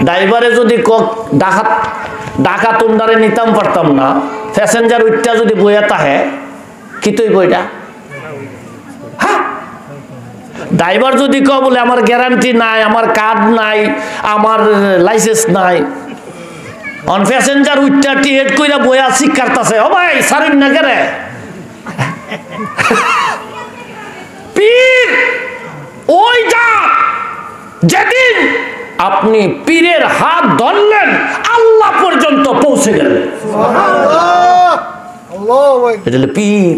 ড্রাইভারে যদি ডাকা তোমরারে নিতাম পারতাম না, প্যাসেঞ্জার উঠটা যদি বইয়া তাহে কি তুই বইটা, হ্যাঁ ড্রাইভার যদি ক বলে আমার গ্যারান্টি নাই, আমার কার্ড নাই, আমার লাইসেন্স নাই, অন প্যাসেঞ্জার উঠটা টিকেট কইরা বইয়া শিক্ষার্থী ও ভাই সারিন না কেরে। পীর ওইটা যেদিন আপনি পীরের হাত ধরলেন আল্লাহ পর্যন্ত পৌঁছে গেলেন। পীর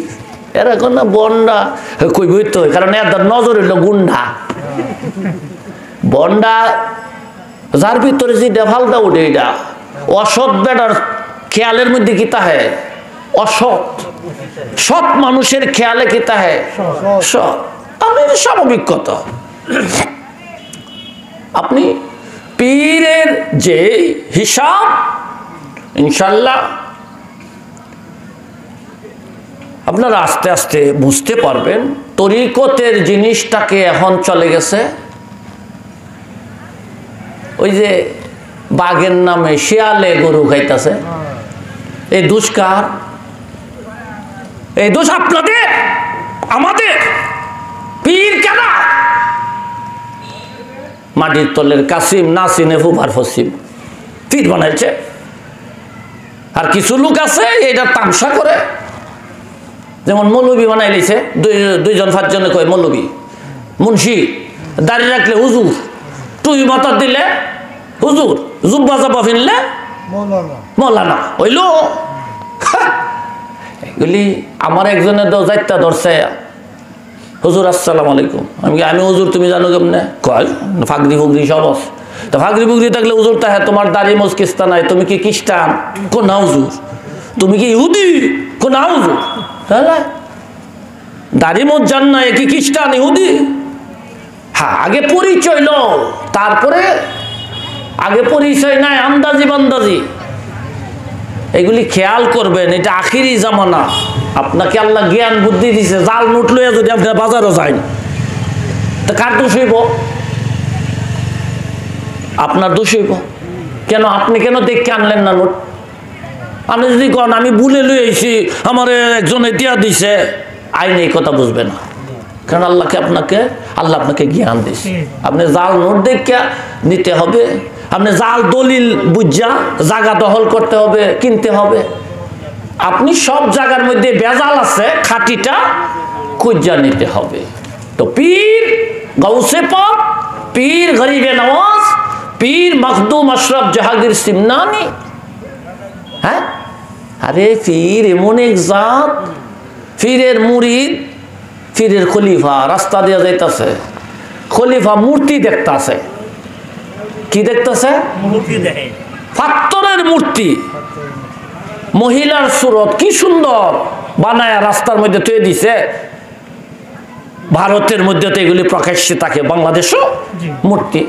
এরা কোন বন্ডা কইবই তো, কারণ এদের নজর হইল গুন্ডা বন্ডা, যার ভিতরে যে ফালদা উঠে এটা অসৎ বেটার খেয়ালের মধ্যে কি তাহে অসৎ, সৎ মানুষের খেয়ালে কি তাহে সৎ। আমি স্বাভাবিক কথা, আপনি পীরের যে হিসাব ইনশাল্লাহ আপনারা আস্তে আস্তে বুঝতে পারবেন। তরিকতের জিনিসটাকে এখন চলে গেছে ওই যে বাঘের নামে শিয়ালে গরু খাইতেছে। এই দুষ্কার, এই দোষ আপনাদের, আমাদের। পীর কেন মাটির তলের কাসিম না চিনে ফুফার ফসিম পীর বানাইছে। আর কিছু লোক আছে এটা তামসা করে, যেমন মৌলবী বানাই লিছে, দুইজন পাঁচজনে কয় মৌলবী, মুন্সি দাঁড়িয়ে রাখলে হুজুর, টুই মাথা দিলে হুজুর, জুব্বা জাবা ফিনলে মৌলানা হইল। এগুলি আমার একজনের যাইতা ধরছে, হুজুর আসসালামু আলাইকুম। আমি হুজুর তুমি জানো কেমনে? কয় ফাগরি ফুগরি সব আছে। তো ফাগরি ফুগরি থাকলে হুজুর তা হ্যাঁ তোমার দাড়ি মোজ কিস্তা নাই, তুমি কি খ্রিস্টান? কোন হুজুর? তুমি কি ইহুদি? কোন হুজুর? দাড়ি মোজ জান না, কি খ্রিস্টান ইহুদি? হ্যাঁ আগে পরিচয় লো, তারপরে আগে পরিচয় নাই আন্দাজি বান্দাজি। এগুলি খেয়াল করবেন, এটা আখিরি জামানা। আপনাকে আল্লাহ জ্ঞান বুদ্ধি দিছে, জাল নোট লইয়া যদি আপনার বাজারও যান তা কার দোষ হইব? আপনার দোষ হইব। কেন আপনি কেন দেখে আনলেন না নোট? আপনি যদি কন আমি ভুলে লই আইছি, আমার একজন দিয়া দিছে, আইন এই কথা বুঝবে না। কারণ আল্লাহ আপনাকে জ্ঞান দিছে। আপনি জাল নোট দেখে নিতে হবে, আপনি জাল দলিল বুঝা জায়গা দখল করতে হবে, কিনতে হবে। আপনি সব জায়গার মধ্যে বেজাল আছে, খাঁটিটা খুঁজা নিতে হবে। তো পীর গৌসে পাক, পীর গরিবে নওয়াজ, পীর মখদুম আশরাফ জাহাঙ্গীর সিমনানি। হ্যাঁ আরে পীর এমন এক জাত, পীরের মুরিদ, পীরের খলিফা রাস্তা দিয়ে যাইতেছে, খলিফা মূর্তি দেখতেছে। কি দেখতেছে? পাথরের মূর্তি, মহিলার সুরত কি সুন্দর বানায় রাস্তার মধ্যে তৈরি দিছে। ভারতের মধ্যে তো এগুলি প্রকাশ্যে থাকে, বাংলাদেশও মূর্তি।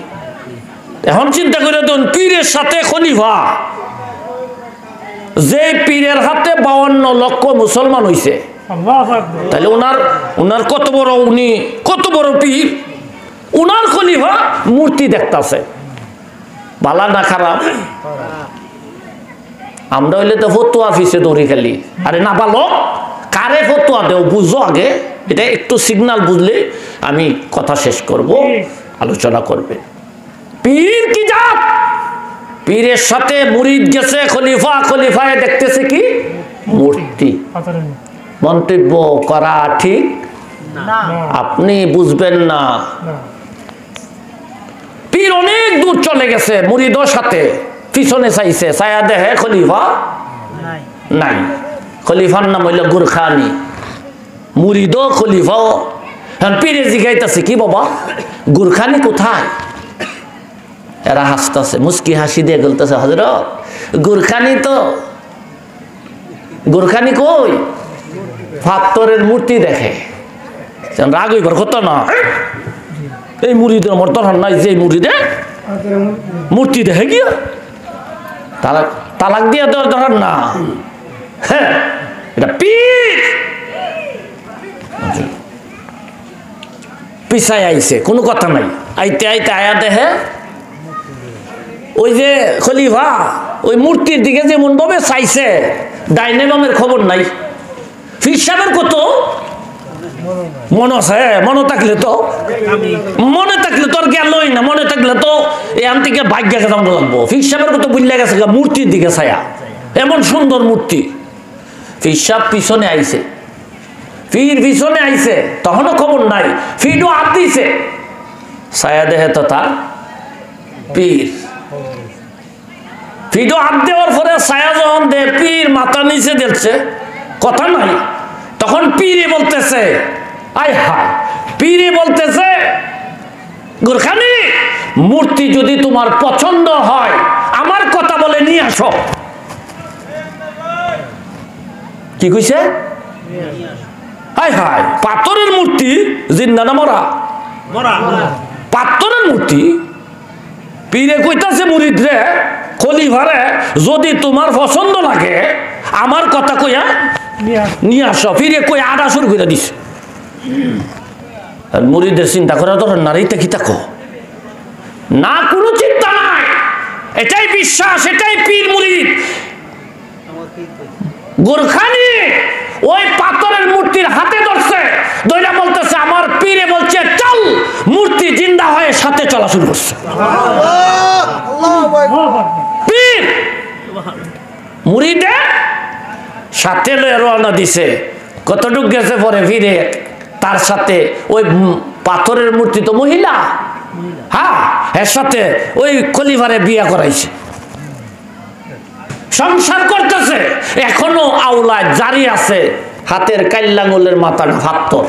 এখন চিন্তা করে দেখুন, পীরের সাথে খলিফা, যে পীরের হাতে 52 লক্ষ মুসলমান হইছে, তাহলে উনার কত বড়, উনি কত বড় পীর, উনার খলিফা মূর্তি দেখতেছে। ভালো না খারাপ? আমরা হইলে তো ফতুয়া অফিসে দৌড়ি খালি। আরে না ভালো, কারে ফতুয়া দেও বুঝো আগে, এটা একটু সিগনাল বুঝলে আমি কথা শেষ করব, আলোচনা করবে। পীর কি জাত? পীরের সাথে মুরিদ গেছে, খলিফা, খলিফায় দেখতেছে কি মূর্তি। মন্তব্য করা ঠিক না, আপনি বুঝবেন না। পীর অনেক দূর চলে গেছে, মুরিদর সাথে পিছনে চাইছে, ছায়া দেহে খলিফা নাই। খলিফার নাম হইল গুরখানি, মুরিদ খলিফাও। পীরে জিগাইতেছে কি বাবা গুরখানি কোথায়? এরা হাসতেছে, মুস্কি হাসি দিয়ে বলতেছে হযরত গুরখানি তো, গুরখানি কই? পাথরের মূর্তি দেখে। রাগ হইবার কথা না, এই মুরিদের আমার দরকার নাই, যে মুরিদে মূর্তি দেখে গিয়া তালাক দিয়া দেওয়ার দরকার না। হ্যাঁ এটা পীর পিছায় আইছে, কোনো কথা নাই। আইতে আইতে আয়া দেহে ওই যে খলিফা ওই মূর্তির দিকে যেমন ভাবে চাইছে, ডাইনে বামের খবর নাই। পীর সাহেবের কত মনে আছে, মনে থাকলে তো আর গেলই না, মনে থাকলে তো এখান থেকে ভাগ্য গেতাম লাগবো। পীর সাহেবের কত বুঝলে গেছে মূর্তির দিকে ছায়া, এমন সুন্দর মূর্তি। পীর সাহেব পিছনে আইছে, পীর পিছনে আইছে, তখনও খবর নাই। ফিরও হাত দিছে, ছায়া দেহে তো তার পীর। ফিরও হাত দেওয়ার পরে ছায়া যখন দে, পীর মাথা নিচে দেখছে, কথা নাই। তখন পীরে বলতেছে, আয় হায়, পীরে বলতেছে গোরখানি মূর্তি যদি তোমার পছন্দ হয় আমার কথা বলে নিয়ে আসো। কি কইছে? হায় হায়, পাথরের মূর্তি, জিন্দা না মরা? পাথরের মূর্তি। পীরে কইতাছে মুরিদরে, খলিফারে, যদি তোমার পছন্দ লাগে আমার কথা কইয়া নিয়ে আসো। ফিরে কই আডা শুরু করে দিস। মুরিদের চিন্তা করা ধরেন নারীতে কি তাকো না, কোনো চিন্তা নাই, এটাই বিশ্বাস, এটাই পীর মুরিদ। গোরখানি ওই পাথরের মূর্তির হাতে ধরছে, দইরা বলতেছে আমার পীরে বলছে চল, মূর্তি জিন্দা হয়ে সাথে চলা শুরু করছে। পীর মুরিদে সাথে লয়ে রওনা দিছে। কতটুক গেছে পরে ফিরে তার সাথে ওই পাথরের মূর্তি তো মহিলা, হ্যাঁ, এর সাথে ওই খলিফারে বিয়া করাইছে, সংসার করতেছে। এখনো আওলাদ জারি আছে, হাতের কাইল্লাঙ্গুলের মাথাটা পাথর।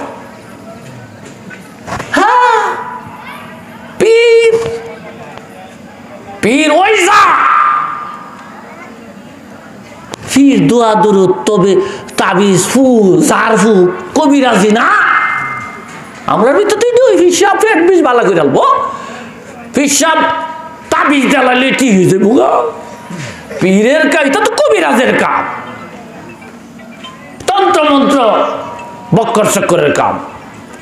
হ্যাঁ, পীর পীর ওই যা পীর দোয়া দুরুদ, তবে তাবিজ ফুল জারফু কবিরাজি না। আমরা ভিতরে হিসাব পেট বিষ ভালো করে আলবো, হিসাব তাবিজ জ্বালালে ঠিক হয়েছে বুগা। পীরের কাজ, এটা তো কবিরাজের কাম, তন্ত্র মন্ত্র বক্কর চক্করের কাম।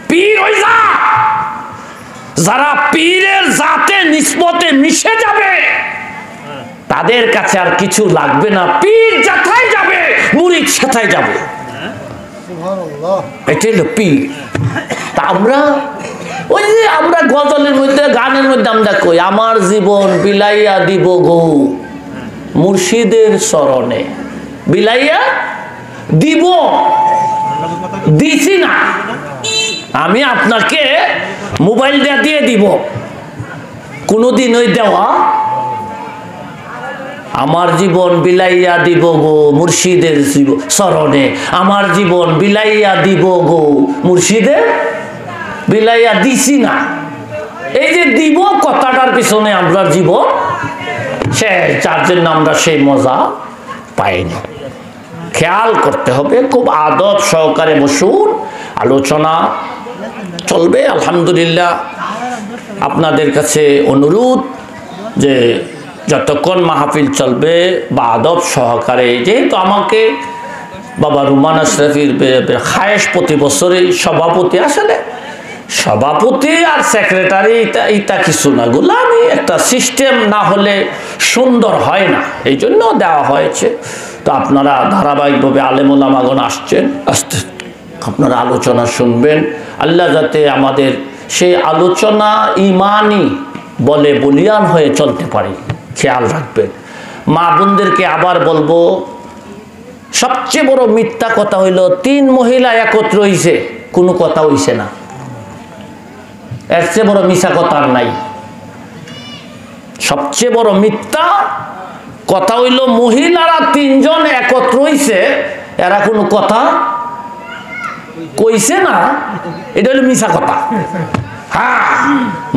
পীর ওই যা যারা পীরের জাতে নিসবতে মিশে যাবে তাদের কাছে আর কিছু লাগবে না। পীর যেথায় যাবে মুরিদ সেথায় যাবে, এটাই হলো পীর। তা আমরা ওই যে আমরা গজলের মধ্যে, গানের মধ্যে আমরা কই আমার জীবন বিলাইয়া দিব গো মুর্শিদের চরণে, বিলাইয়া দিব, দিছি না আমি আপনাকে মোবাইল দিয়ে দিব, কোনদিন ওই দেওয়া আমার জীবন বিলাইয়া দিব গো মুর্শিদের চরণে, আমার জীবন বিলাইয়া দিব গো মুর্শিদের, বিলাইয়া দিছি না। এই যে দিব কথাটার পিছনে আমরা জীবন শেষ, যার জন্য আমরা সেই মজা পাইনি। খেয়াল করতে হবে, খুব আদব সহকারে বসুন, আলোচনা চলবে। আলহামদুলিল্লাহ, আপনাদের কাছে অনুরোধ যে যতক্ষণ মাহফিল চলবে বা আদব সহকারে, যেহেতু আমাকে বাবা রুমান আশরাফির খায়েশ প্রতি বছরই সভাপতি, আসলে সভাপতি আর সেক্রেটারি এটা কিছু না, গোলামি একটা সিস্টেম না হলে সুন্দর হয় না, এই জন্য দেওয়া হয়েছে। তো আপনারা ধারাবাহিকভাবে আলেম ওলামাগণ আসছেন, আসতে আপনারা আলোচনা শুনবেন। আল্লাহ যাতে আমাদের সেই আলোচনা ইমানি বলে বলিয়ান হয়ে চলতে পারে, খেয়াল রাখবেন। মা বোনদেরকে আবার বলবো, সবচেয়ে বড় মিথ্যা কথা হইল 3 মহিলা একত্র হইছে, কোনো কথা হইছে না। এর চেয়ে বড় মিথ্যা কথা আর নাই। সবচেয়ে বড় মিথ্যা কথা হইল মহিলারা 3 জন একত্র হইছে, এরা কোনো কথা কইছে না, এটা হলো মিথ্যা কথা। হ্যাঁ,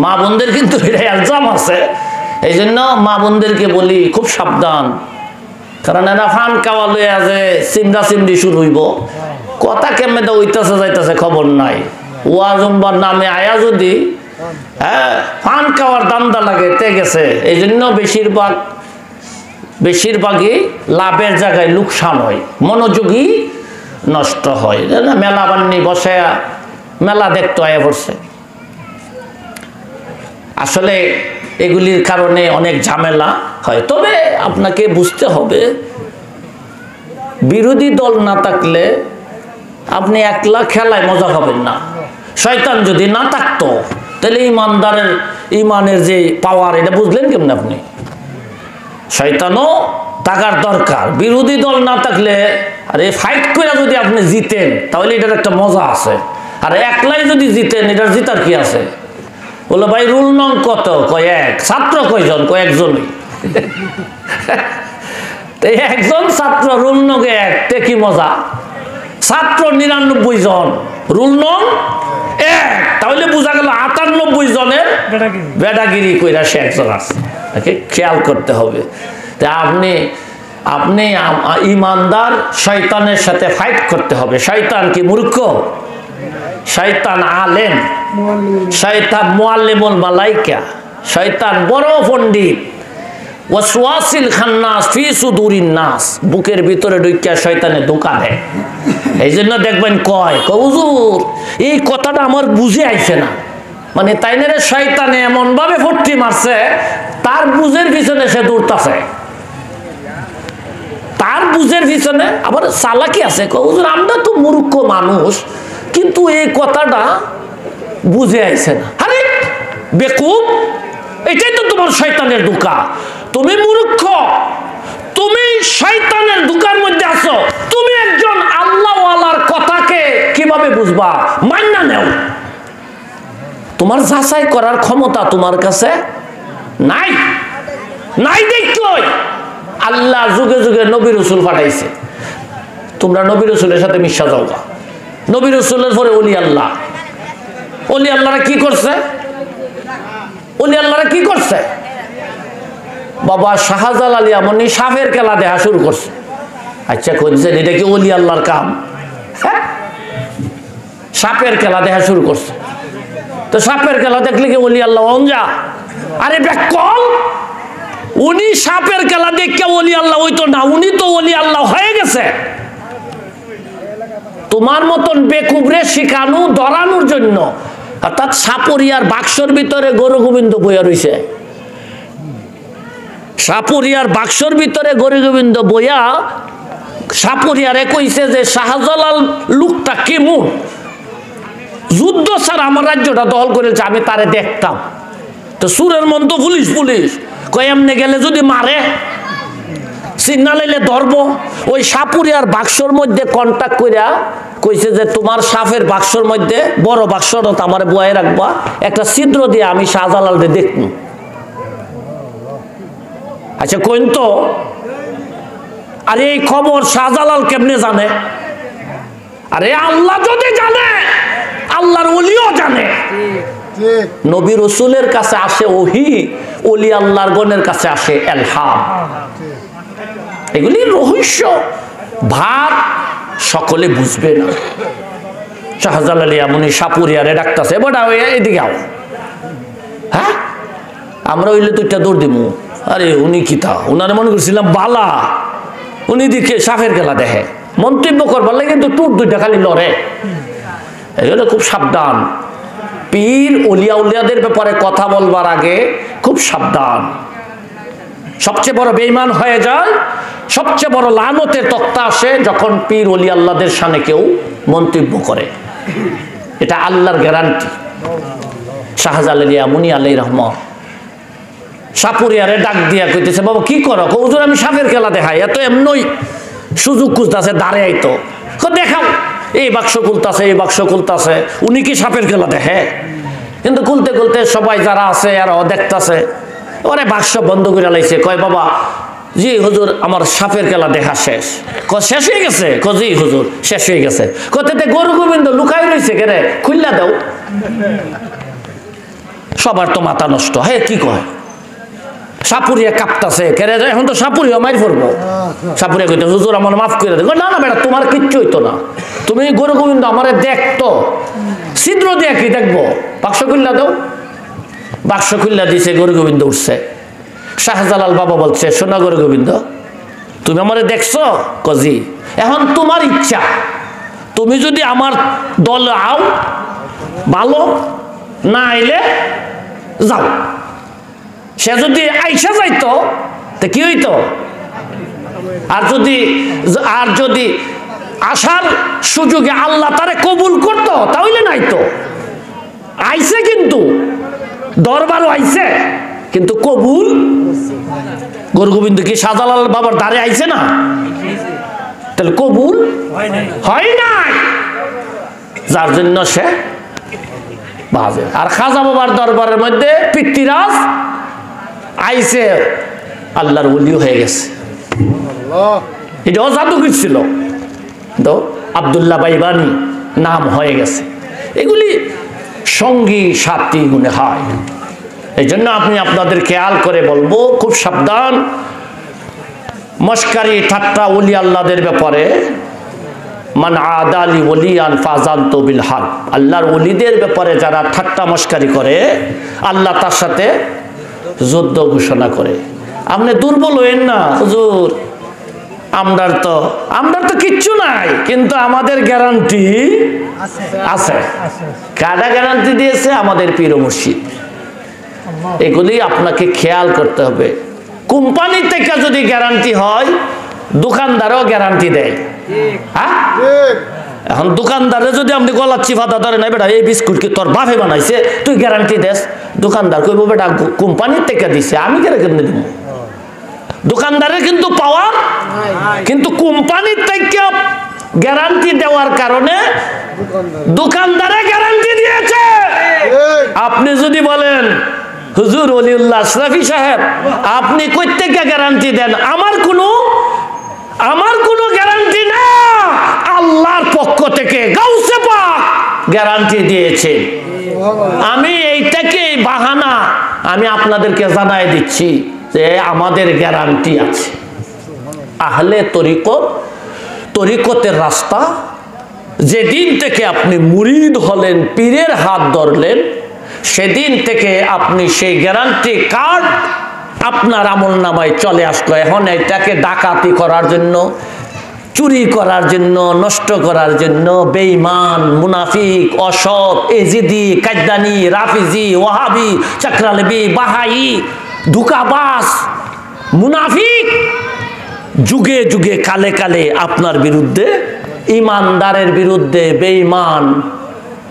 মা বোনদের কিন্তু এটা এলজাম আছে, এই জন্য মা বোনদেরকে বলি খুব সাবধান, কারণ এরা ফান কাওয়া লয়ে আছে, চিমড়া চিমড়ি শুরু হইব, কথা কেমনে তো হইতেছে যাইতেছে খবর নাই। ওয়াজম্বার নামে আয়া যদি হ্যাঁ ফান খাওয়ার দামদা লাগে তে গেছে, এই জন্য বেশিরভাগই লাভের জায়গায় লোকসান হয়, মনোযোগী নষ্ট হয়। মেলা বান্নি বসে মেলা দেখতে আয়া পড়ছে। আসলে এগুলির কারণে অনেক ঝামেলা হয়। তবে আপনাকে বুঝতে হবে, বিরোধী দল না থাকলে আপনি একলা খেলায় মজা পাবেন না। শয়তান যদি না থাকতো তাহলে ইমানদারের ইমানের যে পাওয়ার, এটা বুঝলেন কেমন আপনি? শয়তানও থাকার দরকার। বিরোধী দল না থাকলে, আরে ফাইট করে যদি আপনি জিতেন তাহলে এটার একটা মজা আছে, আর একলাই যদি জিতেন এটার জিতার কি আছে? বলে ভাই রুল নং কত? কয় এক। ছাত্র কয়জন? কয় একজনই। একজন ছাত্র, রুল নং এক, তে কি মজা? ছাত্র 99 জন, রুল নং এক, তাহলে বোঝা গেল 98 জনের বেটাগিরি কইরা সে একজন আছে। খেয়াল করতে হবে। তা আপনি ইমানদার, শয়তানের সাথে ফাইট করতে হবে। শয়তান কি মূর্খ? শয়তান আলেম, শয়তান মুআল্লিমুল মালাইকা, শয়তান বড় পণ্ডিত। ওয়াসওয়াসিল খান্নাস ফি সুদুরিন নাস, বুকের ভিতরে ঢুকিয়া শয়তানে ধোঁকা দেয়। এই জন্য দেখবেন কয় হুজুর এই কথাটা আমার বুঝে আইছে না, মানে তাইনের শয়তানে এমন ভাবে ফট্টি মারছে, তার বুঝের পিছনে সে দৌড়তাছে, তার বুঝের পিছনে আবার চালাকি আছে। হুজুর আমরা তো মূর্খ মানুষ, কিন্তু এই কথাটা বুঝে আইছে না। আরে বেকুব, এটাই তো তোমার শয়তানের ধোঁকা। তুমি মূর্খ, তুমি শয়তানের ধোঁকার মধ্যে আছো। তুমি একজন আল্লাহওয়ালার কথাকে কিভাবে বুঝবা? মান্না নেও। তোমার যাচাই করার ক্ষমতা তোমার কাছে নাই, নাই। দেখলই আল্লাহ যুগে যুগে নবী রাসূল পাঠাইছে, তোমরা নবী রাসূলের সাথে মিশা যাও। নবী রাসূলের পরে ওলি আল্লাহ, ওলি আল্লাহরা কি করছে? ওলি আল্লাহরা কি করছে? বাবা শাহজালাল এমনই সাপের খেলা দেখা শুরু করছে। আচ্ছা কইছেন এটা কি ওলি আল্লাহর কাম? হ্যাঁ, সাপের খেলা দেখা শুরু করছে। তো সাপের খেলা দেখলে কি ওলি আল্লাহ অঞ্জা? আরে বেকল, উনি সাপের খেলা দেখে ওলি আল্লাহ হইতো না, উনি তো ওলি আল্লাহ হয়ে গেছে। তোমার মতন বেকুবরে শিখানো ধরানোর জন্য। অর্থাৎ সাপুরিয়ার বাক্সর ভিতরে গরু গোবিন্দ বইয়া রইছে, সাপুরিয়ার বাক্সর ভিতরে গরু গোবিন্দ বইয়া সাপুরিয়ারে কইছে যে শাহজালাল লোকটা কেমন, যুদ্ধ ছাড়া আমার রাজ্যটা দখল করেছে, আমি তারে দেখতাম। তো সুরের মন তো পুলিশ পুলিশ কয় এমনি গেলে যদি মারে, চিন্না লাইলে ধরবো। ওই সাপুরিয়ার বাক্সর মধ্যে কন্টাক্ট কইরা কইছে যে তোমার সাপের বাক্সর মধ্যে বড় বাক্সটা আমার বয়ে রাখবা, একটা ছিদ্র দিয়ে আমি শাহজালালকে দেখব। আচ্ছা কইন তো, আরে এই খবর শাহজালাল কেমনে জানে? আরে আল্লাহ যদি জানে, আল্লাহর ওলিও জানে। নবী রাসূলের কাছে আসে ওহী, ওলি আল্লাহর গণের কাছে আসে ইলহাম। এগুলি রহস্য, ভাব সকলে বুঝবে না। শাহজালাল এমনই সাপুরিয়ারে ডাকতেছে, বড়া এদিকে আও। হ্যাঁ, আমরা হইলে দুইটা দৌড় দিব। আরে উনি কি তা, উনারে মনে করছিলাম বালা, উনি দিকে সাপের খেলা দেখে, মন্তব্য করবার লাগে কিন্তু টুট দুইটা খালি লড়ে। এই জন্য খুব সাবধান, পীর ওলিয়া উলিয়াদের ব্যাপারে কথা বলবার আগে খুব সাবধান। সবচেয়ে বড় বেঈমান হয়ে যায়, সবচেয়ে বড় লানতের তক্তা আসে যখন পীর ওলি আল্লাহদের সামনে কেউ মন্তব্য করে। এটা আল্লাহর গ্যারান্টি। শাহজালাল ইয়ামুনি আলাইহির রহমত সাপুরিয়ারে ডাক দিয়া কইতেছে, বাবা কি করো? হুজুর আমি সাপের খেলা দেখাই। এত এমনই সুযোগ খুঁজতেছে, দাঁড়ে আইতো, দেখাও। এই বাক্স খুলতাছে, এই বাক্স খুলতাছে। উনি কি সাপের খেলা দেখে? কিন্তু খুলতে খুলতে সবাই যারা আছে আর দেখতাছে, ওরে বাক্স বন্ধ করে লাইছে। কয় বাবা জি হুজুর আমার সাপের খেলা দেখা শেষ। শেষ হয়ে গেছে? জি হুজুর শেষ হয়ে গেছে। কতে গরু গোবিন্দ লুকাই রয়েছে কেরে, খুললা দাও। সবার তো মাথা নষ্ট। হ্যাঁ কি কয়? সাপুরিয়া কাঁপতাছে, কেরে এখন তো সাপুরিয়া মাইর পড়বো। সাপুরিয়া কইতে হুজুর আমার মাফ করে দেবো। না না বেটা, তোমার কিচ্ছু হইতো না, তুমি গরু গোবিন্দ আমারে দেখতো, ছিদ্র দিয়ে কি দেখবো? বাক্স খুললা দাও। বাক্স খুললা দিছে, গরু গোবিন্দ উঠছে। শাহজালাল বাবা বলছে, শোনা গরু গোবিন্দ, তুমি আমারে দেখছো? কজি। এখন তোমার ইচ্ছা, তুমি যদি আমার দল আও ভালো, না আইলে যাও। সে যদি আইসা যাইতো তো কি হইতো? আর যদি আসার সুযোগে আল্লাহ তারে কবুল করতো তাহলে নাই তো। আইছে কিন্তু দরবারও আইছে কিন্তু কবুল। গৌরগোবিন্দ কি শাহজালাল বাবার দ্বারে আইছে না? তাহলে কবুল হয় নাই, যার জন্য সে বাজে। আর খাজা বাবার দরবারের মধ্যে পিতৃরাজ আইছে, আল্লাহর ওলি হয়ে গেছে। এটাও জাদুকর ছিল, তো আব্দুল্লাহ বাইবানি নাম হয়ে গেছে। এগুলি সঙ্গী সাথী গুণে হয়। এই জন্য আপনি আপনাদের খেয়াল করে বলবো, খুব সাবধান। মস্কারি ঠাট্টা ওলি আল্লাহদের ব্যাপারে, মান আদালি ওলিয়ান ফাজানতু বিল হক, আল্লাহর ওলিদের ব্যাপারে যারা ঠাট্টা মস্কারি করে আল্লাহ তার সাথে যুদ্ধ ঘোষণা করে। আপনি দুর্বল হইেন না, হুজুর আমরার তো কিচ্ছু নাই, কিন্তু আমাদের গ্যারান্টি আছে। কারা গ্যারান্টি দিয়েছে? আমাদের পীর ও মুর্শিদ। এগুলি আপনাকে খেয়াল করতে হবে। কোম্পানি থেকে যদি গ্যারান্টি হয়, দোকানদারও গ্যারান্টি দেয়। হ্যাঁ, এখন দোকানদারে যদি আপনি গলার চিফাতা ধরে নাই, বেটা এই বিস্কুট কি তোর বাপে বানাইছে, তুই গ্যারান্টি দেস? দোকানদার কইব বেটা কোম্পানির থেকে দিছে, আমি কেন দিব? দোকানদারের কিন্তু পাওয়ার, কিন্তু কোম্পানির থেকে গ্যারান্টি দেওয়ার কারণে দোকানদারে গ্যারান্টি দিয়েছে। আপনি যদি বলেন হুজুর ওলিউল্লাহ আশরাফি সাহেব আপনি কই থেকে গ্যারান্টি দেন, আমার কোনো গ্যারান্টি না, আল্লাহর পক্ষ থেকে গাউসে পাক গ্যারান্টি দিয়েছে। আমি এইটাকে বাহানা আমি আপনাদেরকে জানাই দিচ্ছি যে আমাদের গ্যারান্টি আছে। আহলে তরিকতের রাস্তা, যেদিন থেকে আপনি মুরিদ হলেন, পীরের হাত ধরলেন, সেদিন থেকে আপনি সেই গ্যারান্টি কার্ড আপনার আমলনামায় চলে আসলো। এখন এটাকে ডাকাতি করার জন্য, চুরি করার জন্য, নষ্ট করার জন্য বেঈমান, মুনাফিক, অসৎ, এজিদি, কাদ্দানি, রাফিজি, ওয়াহাবি, চাকরালেবি, বাহাই, ধোঁকাবাজ, মুনাফিক যুগে যুগে কালে কালে আপনার বিরুদ্ধে, ইমানদারের বিরুদ্ধে বেঈমান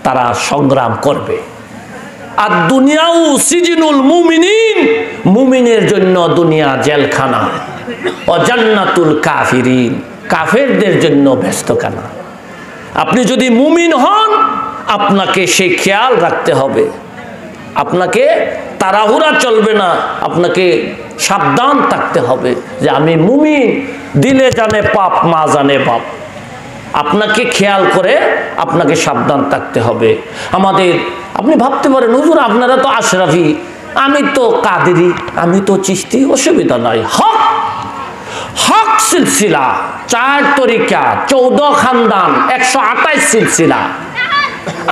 তারা সংগ্রাম করবে। আর দুনিয়াও সিজিনুল মুমিনিন, মুমিনের জন্য দুনিয়া জেলখানা, ও জান্নাতুল কাফিরিন, কাফেরদের জন্য ব্যস্তখানা। আপনি যদি মুমিন হন, আপনাকে সেই খেয়াল রাখতে হবে। আপনাকে তাড়াহুড়া চলবে না, আপনাকে সাবধান থাকতে হবে যে আমি মুমিন, দিলে জানে পাপ, মা জানে বাপ। আপনাকে খেয়াল করে আপনাকে সাবধান থাকতে হবে। আপনি ভাবতে পারেন হুজুর আপনারা তো আশরাফি, আমি তো কাদেরি, আমি তো চিশতি, অসুবিধা নাই। হক সিলসিলা, 4 তরিকা, 14 খানদান, 128 সিলসিলা।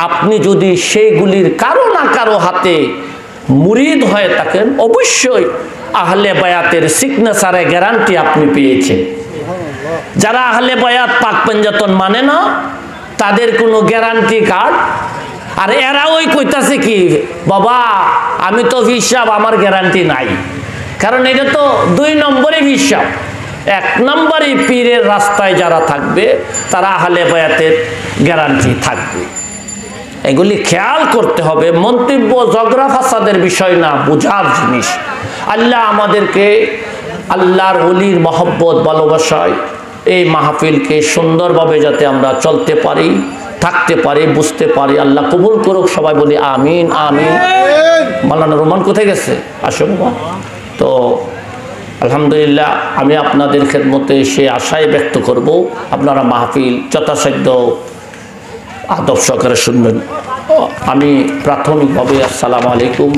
আপনি যদি সেইগুলির কারো না কারো হাতে মুরিদ হয়ে থাকেন, অবশ্যই আহলে বায়াতের সিগনেচারে গ্যারান্টি আপনি পেয়েছেন। যারা আহলে বায়াত পাক পাঞ্জাতন মানে না, তাদের কোনো গ্যারান্টি কার্ড, আর এরা ওই কইতাছে কি বাবা আমি তো হিসাব, আমার গ্যারান্টি নাই। কারণ এটা তো 2 নম্বরে হিসাব। 1 নম্বরে পীরের রাস্তায় যারা থাকবে তারা আহলে বায়াতের গ্যারান্টি থাকবে। এগুলি খেয়াল করতে হবে। মন্তব্য ঝগড়া ফাসাদের বিষয় না, বোঝার জিনিস। আল্লাহ আমাদেরকে আল্লাহর ওলির মহব্বত, ভালোবাসায় এই মাহফিলকে সুন্দরভাবে যাতে আমরা চলতে পারি, থাকতে পারি, বুঝতে পারি, আল্লাহ কবুল করুক। সবাই বলি আমিন আমিন। মাওলানা রোমান কোথায় গেছে? আসুন। তো আলহামদুলিল্লাহ, আমি আপনাদের খেদমতে সে আশাই ব্যক্ত করব আপনারা মাহফিল যথাসাধ্য আদব সহকারে শুনবেন। আমি প্রাথমিকভাবে আসসালামু আলাইকুম।